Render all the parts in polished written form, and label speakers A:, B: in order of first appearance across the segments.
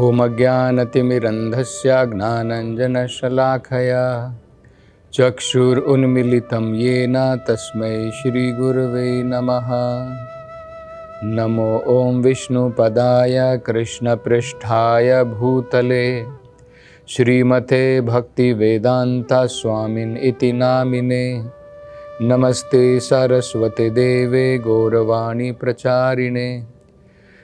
A: ॐ अज्ञानतिमिरन्धस्य ज्ञानाञ्जनशलाखया चक्षुरुन्मीलितं येन तस्मै श्रीगुरवे नमः। नमो ॐ विष्णुपदाय कृष्णपृष्ठाय भूतले श्रीमते भक्तिवेदान्ता स्वामिन् इति नामिने। नमस्ते सरस्वते देवे गौरवाणी प्रचारिणे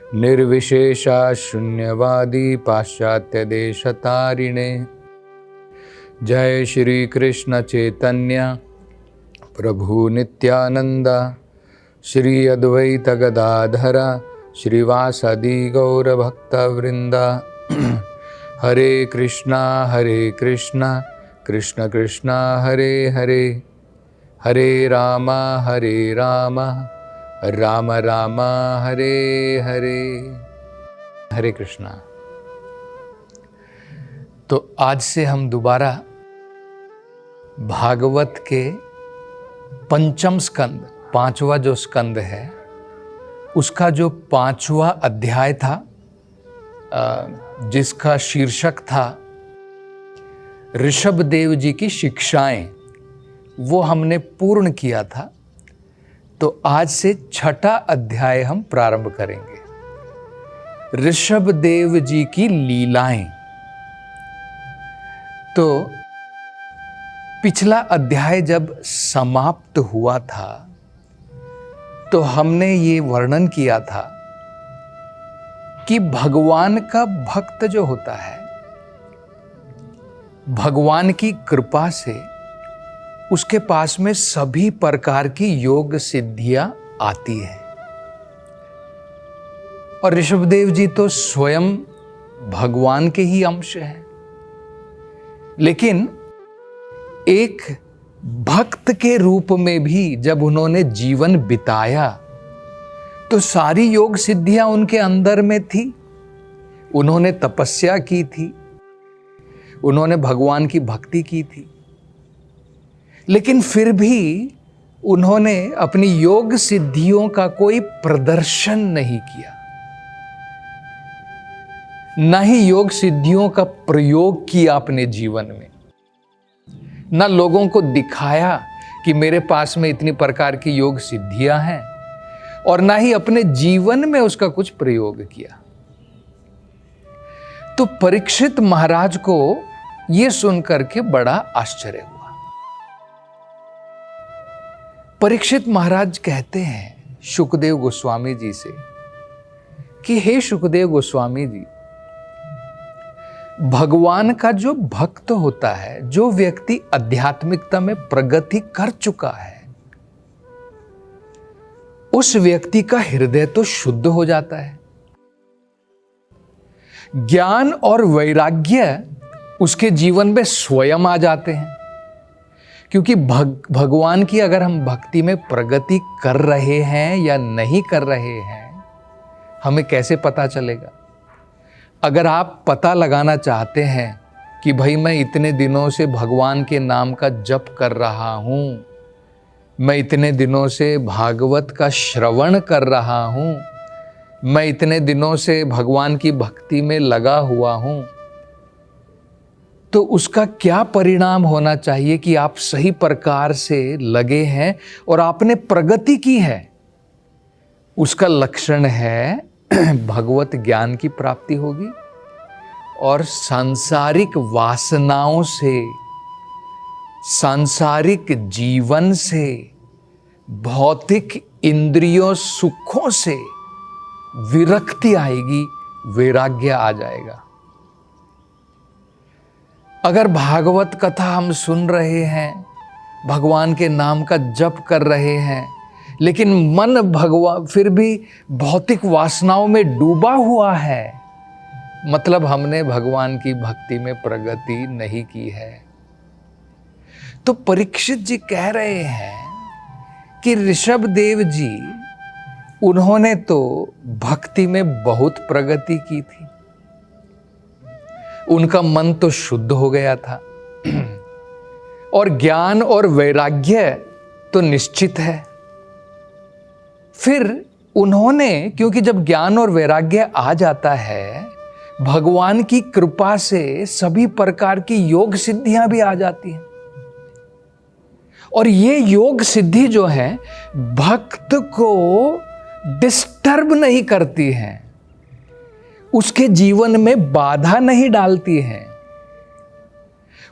A: निर्विशेषा शून्यवादी पाश्चात्य देशतारिणे। जय श्री कृष्ण चैतन्य प्रभु नित्यानंद श्री अद्वैत गदाधर श्रीवासदि गौरभक्तवृंद। हरे कृष्णा कृष्ण कृष्णा हरे हरे, हरे राम राम राम हरे हरे। हरे कृष्णा। तो आज से हम दोबारा भागवत के पंचम स्कंद, पांचवा जो स्कंद है उसका जो पांचवा अध्याय था, जिसका शीर्षक था ऋषभदेव जी की शिक्षाएं, वो हमने पूर्ण किया था। तो आज से छठा अध्याय हम प्रारंभ करेंगे, ऋषभदेव जी की लीलाएं। तो पिछला अध्याय जब समाप्त हुआ था तो हमने ये वर्णन किया था कि भगवान का भक्त जो होता है, भगवान की कृपा से उसके पास में सभी प्रकार की योग सिद्धियां आती है। और ऋषभदेव जी तो स्वयं भगवान के ही अंश हैं, लेकिन एक भक्त के रूप में भी जब उन्होंने जीवन बिताया तो सारी योग सिद्धियां उनके अंदर में थी। उन्होंने तपस्या की थी, उन्होंने भगवान की भक्ति की थी, लेकिन फिर भी उन्होंने अपनी योग सिद्धियों का कोई प्रदर्शन नहीं किया, न ही योग सिद्धियों का प्रयोग किया अपने जीवन में, न लोगों को दिखाया कि मेरे पास में इतनी प्रकार की योग सिद्धियां हैं, और न ही अपने जीवन में उसका कुछ प्रयोग किया। तो परीक्षित महाराज को यह सुनकर के बड़ा आश्चर्य हुआ। परीक्षित महाराज कहते हैं शुकदेव गोस्वामी जी से कि हे शुकदेव गोस्वामी जी, भगवान का जो भक्त होता है, जो व्यक्ति आध्यात्मिकता में प्रगति कर चुका है, उस व्यक्ति का हृदय तो शुद्ध हो जाता है। ज्ञान और वैराग्य उसके जीवन में स्वयं आ जाते हैं, क्योंकि भगवान की अगर हम भक्ति में प्रगति कर रहे हैं या नहीं कर रहे हैं, हमें कैसे पता चलेगा? अगर आप पता लगाना चाहते हैं कि भाई मैं इतने दिनों से भगवान के नाम का जप कर रहा हूं, मैं इतने दिनों से भागवत का श्रवण कर रहा हूं, मैं इतने दिनों से भगवान की भक्ति में लगा हुआ हूं, तो उसका क्या परिणाम होना चाहिए कि आप सही प्रकार से लगे हैं और आपने प्रगति की है? उसका लक्षण है भगवत ज्ञान की प्राप्ति होगी और सांसारिक वासनाओं से, सांसारिक जीवन से, भौतिक इंद्रियों सुखों से विरक्ति आएगी, वैराग्य आ जाएगा। अगर भागवत कथा हम सुन रहे हैं, भगवान के नाम का जप कर रहे हैं, लेकिन मन भगवान फिर भी भौतिक वासनाओं में डूबा हुआ है, मतलब हमने भगवान की भक्ति में प्रगति नहीं की है। तो परीक्षित जी कह रहे हैं कि ऋषभदेव जी, उन्होंने तो भक्ति में बहुत प्रगति की थी, उनका मन तो शुद्ध हो गया था, और ज्ञान और वैराग्य तो निश्चित है। फिर उन्होंने, क्योंकि जब ज्ञान और वैराग्य आ जाता है भगवान की कृपा से सभी प्रकार की योग सिद्धियां भी आ जाती हैं। और ये योग सिद्धि जो है भक्त को डिस्टर्ब नहीं करती है, उसके जीवन में बाधा नहीं डालती है।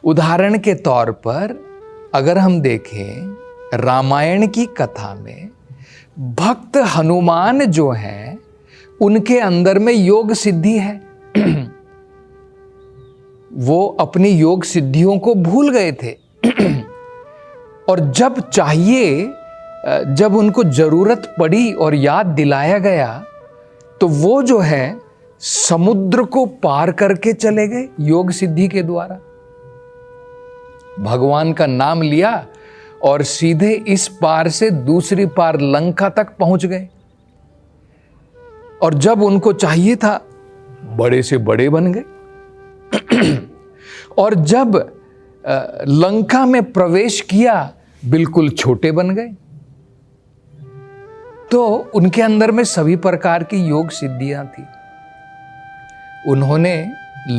A: उदाहरण के तौर पर अगर हम देखें रामायण की कथा में भक्त हनुमान जो हैं उनके अंदर में योग सिद्धि है। वो अपनी योग सिद्धियों को भूल गए थे और जब चाहिए, जब उनको जरूरत पड़ी और याद दिलाया गया तो वो जो है समुद्र को पार करके चले गए योग सिद्धि के द्वारा। भगवान का नाम लिया और सीधे इस पार से दूसरी पार लंका तक पहुंच गए। और जब उनको चाहिए था बड़े से बड़े बन गए और जब लंका में प्रवेश किया बिल्कुल छोटे बन गए। तो उनके अंदर में सभी प्रकार की योग सिद्धियां थी। उन्होंने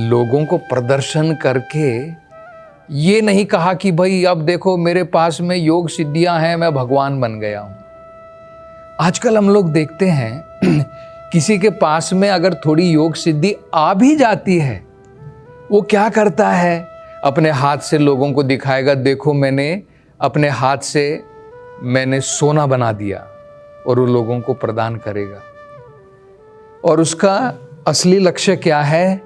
A: लोगों को प्रदर्शन करके ये नहीं कहा कि भाई अब देखो मेरे पास में योग सिद्धियां हैं, मैं भगवान बन गया हूं। आजकल हम लोग देखते हैं किसी के पास में अगर थोड़ी योग सिद्धि आ भी जाती है, वो क्या करता है, अपने हाथ से लोगों को दिखाएगा, देखो मैंने अपने हाथ से मैंने सोना बना दिया, और वो लोगों को प्रदान करेगा। और उसका असली लक्ष्य क्या है,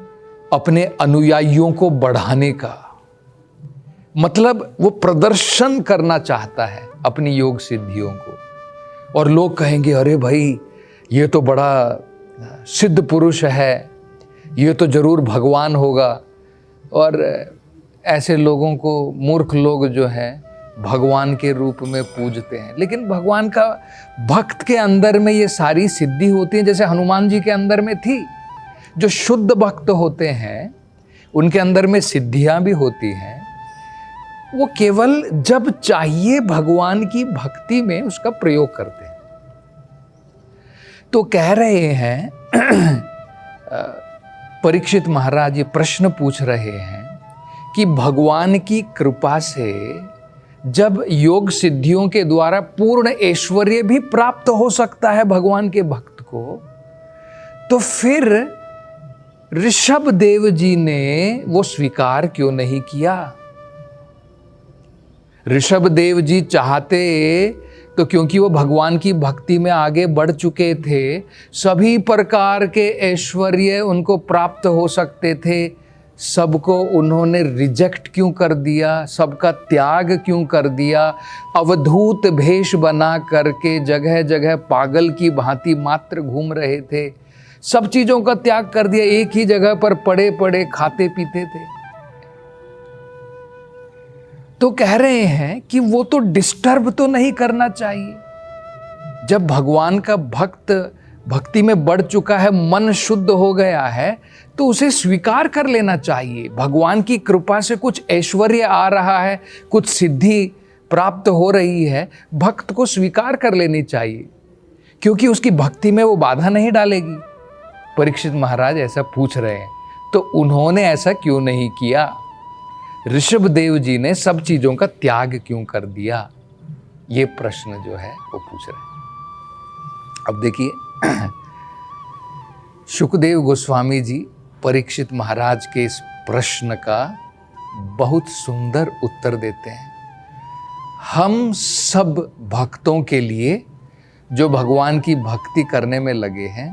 A: अपने अनुयायियों को बढ़ाने का। मतलब वो प्रदर्शन करना चाहता है अपनी योग सिद्धियों को। और लोग कहेंगे अरे भाई ये तो बड़ा सिद्ध पुरुष है, ये तो जरूर भगवान होगा। और ऐसे लोगों को मूर्ख लोग जो है भगवान के रूप में पूजते हैं। लेकिन भगवान का भक्त के अंदर में ये सारी सिद्धि होती है, जैसे हनुमान जी के अंदर में थी। जो शुद्ध भक्त होते हैं उनके अंदर में सिद्धियां भी होती हैं। वो केवल जब चाहिए भगवान की भक्ति में उसका प्रयोग करते हैं। तो कह रहे हैं परीक्षित महाराज ये प्रश्न पूछ रहे हैं कि भगवान की कृपा से जब योग सिद्धियों के द्वारा पूर्ण ऐश्वर्य भी प्राप्त हो सकता है भगवान के भक्त को, तो फिर ऋषभ देव जी ने वो स्वीकार क्यों नहीं किया। ऋषभ देव जी चाहते तो, क्योंकि वो भगवान की भक्ति में आगे बढ़ चुके थे, सभी प्रकार के ऐश्वर्य उनको प्राप्त हो सकते थे, सबको उन्होंने रिजेक्ट क्यों कर दिया, सबका त्याग क्यों कर दिया। अवधूत भेष बना करके जगह जगह पागल की भांति मात्र घूम रहे थे, सब चीजों का त्याग कर दिया, एक ही जगह पर पड़े पड़े खाते पीते थे। तो कह रहे हैं कि वो तो डिस्टर्ब तो नहीं करना चाहिए। जब भगवान का भक्त भक्ति में बढ़ चुका है, मन शुद्ध हो गया है, तो उसे स्वीकार कर लेना चाहिए। भगवान की कृपा से कुछ ऐश्वर्य आ रहा है, कुछ सिद्धि प्राप्त हो रही है, भक्त को स्वीकार कर लेनी चाहिए, क्योंकि उसकी भक्ति में वो बाधा नहीं डालेगी। परीक्षित महाराज ऐसा पूछ रहे हैं, तो उन्होंने ऐसा क्यों नहीं किया। ऋषभ देव जी ने सब चीजों का त्याग क्यों कर दिया, ये प्रश्न जो है वो पूछ रहे हैं। अब देखिए शुकदेव गोस्वामी जी परीक्षित महाराज के इस प्रश्न का बहुत सुंदर उत्तर देते हैं। हम सब भक्तों के लिए जो भगवान की भक्ति करने में लगे हैं,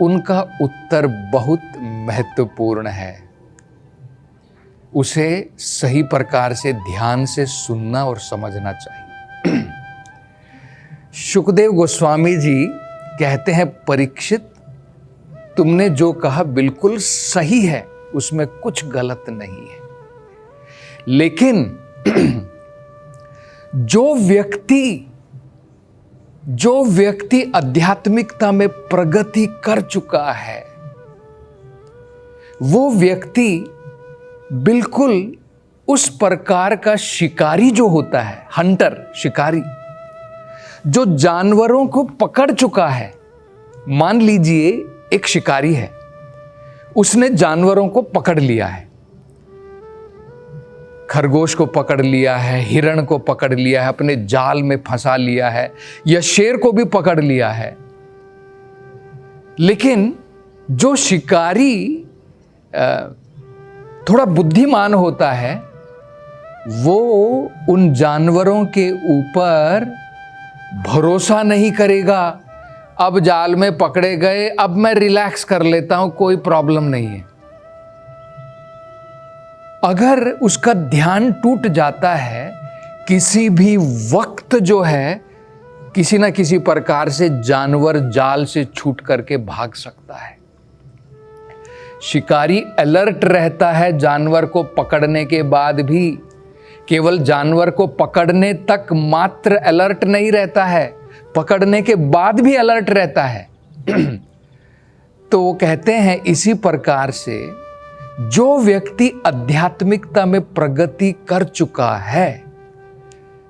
A: उनका उत्तर बहुत महत्वपूर्ण है। उसे सही प्रकार से ध्यान से सुनना और समझना चाहिए। शुकदेव गोस्वामी जी कहते हैं, परीक्षित तुमने जो कहा बिल्कुल सही है, उसमें कुछ गलत नहीं है। लेकिन जो व्यक्ति आध्यात्मिकता में प्रगति कर चुका है, वो व्यक्ति बिल्कुल उस प्रकार का शिकारी जो होता है, हंटर शिकारी, जो जानवरों को पकड़ चुका है। मान लीजिए एक शिकारी है, उसने जानवरों को पकड़ लिया है, खरगोश को पकड़ लिया है, हिरण को पकड़ लिया है, अपने जाल में फंसा लिया है, या शेर को भी पकड़ लिया है। लेकिन जो शिकारी थोड़ा बुद्धिमान होता है, वो उन जानवरों के ऊपर भरोसा नहीं करेगा। अब जाल में पकड़े गए, अब मैं रिलैक्स कर लेता हूं, कोई प्रॉब्लम नहीं है। अगर उसका ध्यान टूट जाता है, किसी भी वक्त जो है किसी ना किसी प्रकार से जानवर जाल से छूट करके भाग सकता है। शिकारी अलर्ट रहता है जानवर को पकड़ने के बाद भी, केवल जानवर को पकड़ने तक मात्र अलर्ट नहीं रहता है, पकड़ने के बाद भी अलर्ट रहता है। तो वो कहते हैं इसी प्रकार से जो व्यक्ति आध्यात्मिकता में प्रगति कर चुका है,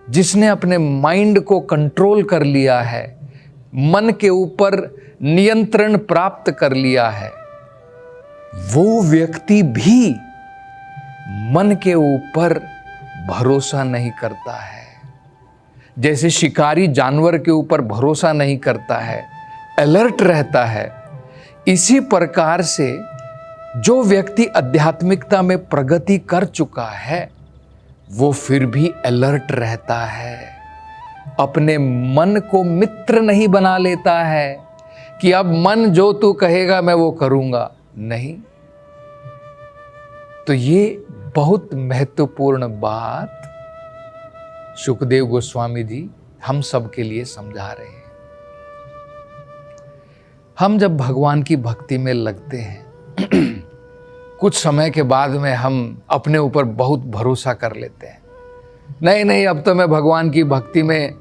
A: जिसने अपने माइंड को कंट्रोल कर लिया है, मन के ऊपर नियंत्रण प्राप्त कर लिया है, वो व्यक्ति भी मन के ऊपर भरोसा नहीं करता है। जैसे शिकारी जानवर के ऊपर भरोसा नहीं करता है, अलर्ट रहता है, इसी प्रकार से जो व्यक्ति आध्यात्मिकता में प्रगति कर चुका है, वो फिर भी अलर्ट रहता है। अपने मन को मित्र नहीं बना लेता है कि अब मन जो तू कहेगा मैं वो करूंगा, नहीं। तो ये बहुत महत्वपूर्ण बात शुकदेव गोस्वामी जी हम सब के लिए समझा रहे हैं। हम जब भगवान की भक्ति में लगते हैं, कुछ समय के बाद में हम अपने ऊपर बहुत भरोसा कर लेते हैं। नहीं, अब तो मैं भगवान की भक्ति में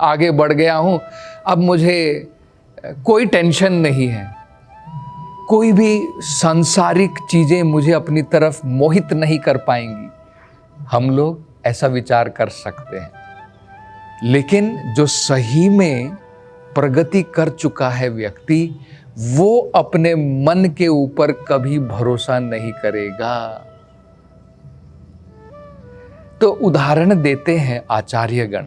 A: आगे बढ़ गया हूं, अब मुझे कोई टेंशन नहीं है, कोई भी सांसारिक चीजें मुझे अपनी तरफ मोहित नहीं कर पाएंगी। हम लोग ऐसा विचार कर सकते हैं, लेकिन जो सही में प्रगति कर चुका है व्यक्ति, वो अपने मन के ऊपर कभी भरोसा नहीं करेगा। तो उदाहरण देते हैं आचार्यगण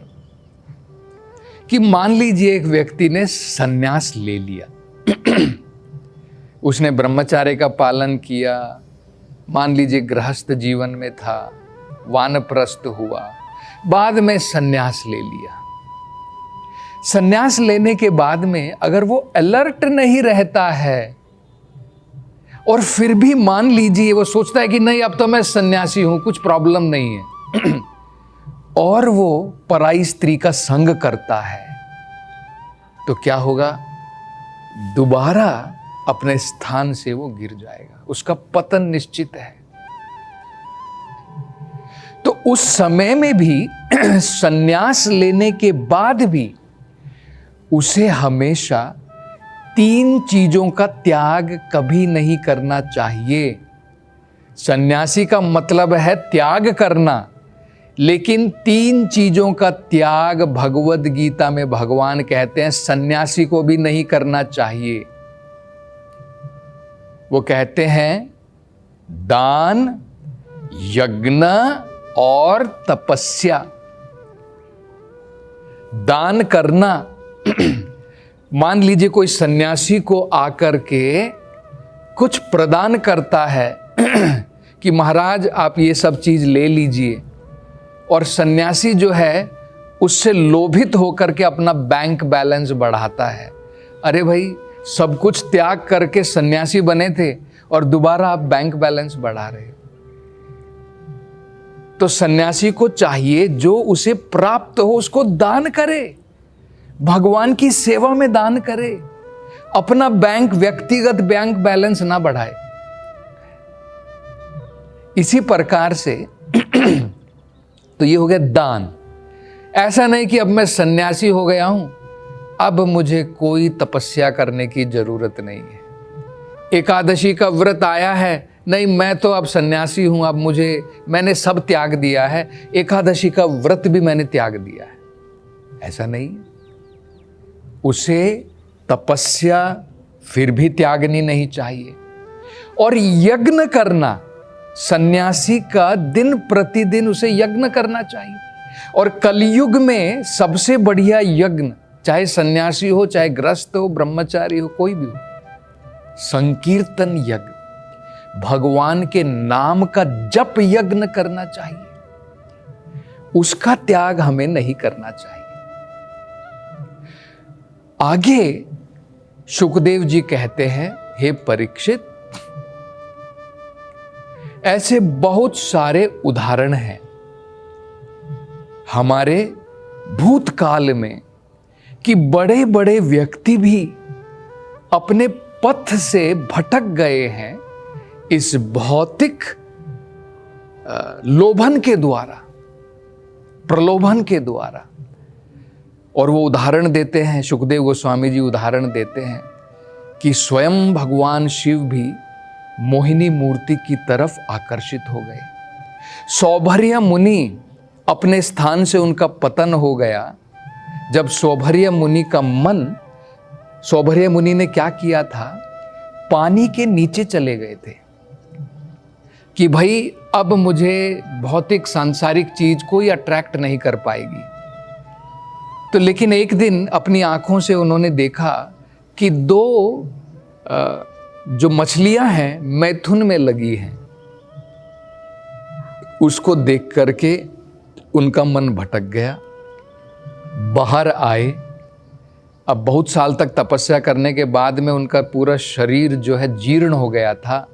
A: कि मान लीजिए एक व्यक्ति ने संन्यास ले लिया, उसने ब्रह्मचार्य का पालन किया, मान लीजिए गृहस्थ जीवन में था, वानप्रस्थ हुआ, बाद में संन्यास ले लिया। संन्यास लेने के बाद में अगर वो अलर्ट नहीं रहता है और फिर भी मान लीजिए वो सोचता है कि नहीं अब तो मैं सन्यासी हूं, कुछ प्रॉब्लम नहीं है, और वो पराई स्त्री का संग करता है, तो क्या होगा? दोबारा अपने स्थान से वो गिर जाएगा, उसका पतन निश्चित है। तो उस समय में भी संन्यास लेने के बाद भी उसे हमेशा 3 चीजों का त्याग कभी नहीं करना चाहिए। सन्यासी का मतलब है त्याग करना, लेकिन 3 चीजों का त्याग भगवद गीता में भगवान कहते हैं सन्यासी को भी नहीं करना चाहिए। वो कहते हैं दान, यज्ञ और तपस्या। दान करना, मान लीजिए कोई सन्यासी को आकर के कुछ प्रदान करता है कि महाराज आप ये सब चीज ले लीजिए, और सन्यासी जो है उससे लोभित होकर के अपना बैंक बैलेंस बढ़ाता है। अरे भाई, सब कुछ त्याग करके सन्यासी बने थे और दोबारा आप बैंक बैलेंस बढ़ा रहे हो। तो सन्यासी को चाहिए जो उसे प्राप्त हो उसको दान करे, भगवान की सेवा में दान करे, अपना व्यक्तिगत बैंक बैलेंस ना बढ़ाए। इसी प्रकार से तो ये हो गया दान। ऐसा नहीं कि अब मैं सन्यासी हो गया हूं, अब मुझे कोई तपस्या करने की जरूरत नहीं है। एकादशी का व्रत आया है, नहीं मैं तो अब सन्यासी हूं, अब मैंने सब त्याग दिया है, एकादशी का व्रत भी मैंने त्याग दिया है। ऐसा नहीं, उसे तपस्या फिर भी त्यागनी नहीं चाहिए। और यज्ञ करना, सन्यासी का दिन प्रतिदिन उसे यज्ञ करना चाहिए। और कलयुग में सबसे बढ़िया यज्ञ, चाहे सन्यासी हो, चाहे ग्रस्त हो, ब्रह्मचारी हो, कोई भी हो, संकीर्तन यज्ञ, भगवान के नाम का जप यज्ञ करना चाहिए। उसका त्याग हमें नहीं करना चाहिए। आगे शुकदेव जी कहते हैं, हे परीक्षित, ऐसे बहुत सारे उदाहरण हैं हमारे भूतकाल में कि बड़े बड़े व्यक्ति भी अपने पथ से भटक गए हैं इस भौतिक लोभन के द्वारा, प्रलोभन के द्वारा। और वो उदाहरण देते हैं, शुकदेव गोस्वामी जी उदाहरण देते हैं कि स्वयं भगवान शिव भी मोहिनी मूर्ति की तरफ आकर्षित हो गए। सौभर्य मुनि अपने स्थान से उनका पतन हो गया जब सौभर्य मुनि का मन, सौभर्य मुनि ने क्या किया था, पानी के नीचे चले गए थे कि भाई अब मुझे भौतिक सांसारिक चीज कोई अट्रैक्ट नहीं कर पाएगी। तो लेकिन एक दिन अपनी आंखों से उन्होंने देखा कि दो जो मछलियां हैं मैथुन में लगी हैं। उसको देख करके उनका मन भटक गया, बाहर आए। अब बहुत साल तक तपस्या करने के बाद में उनका पूरा शरीर जो है जीर्ण हो गया था।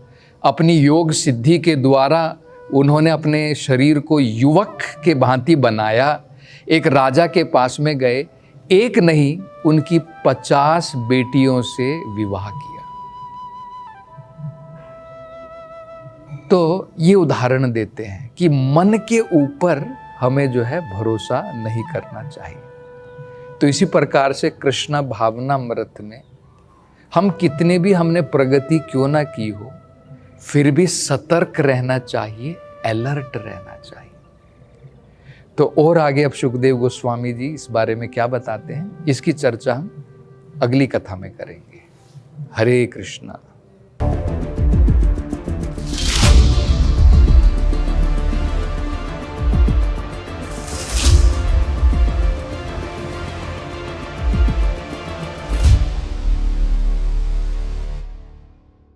A: अपनी योग सिद्धि के द्वारा उन्होंने अपने शरीर को युवक के भांति बनाया। एक राजा के पास में गए, एक नहीं उनकी 50 बेटियों से विवाह किया। तो ये उदाहरण देते हैं कि मन के ऊपर हमें जो है भरोसा नहीं करना चाहिए। तो इसी प्रकार से कृष्णा भावनामृत में हम कितने भी हमने प्रगति क्यों ना की हो, फिर भी सतर्क रहना चाहिए, अलर्ट रहना चाहिए। तो और आगे अब शुकदेव गोस्वामी जी इस बारे में क्या बताते हैं, इसकी चर्चा हम अगली कथा में करेंगे। हरे कृष्णा।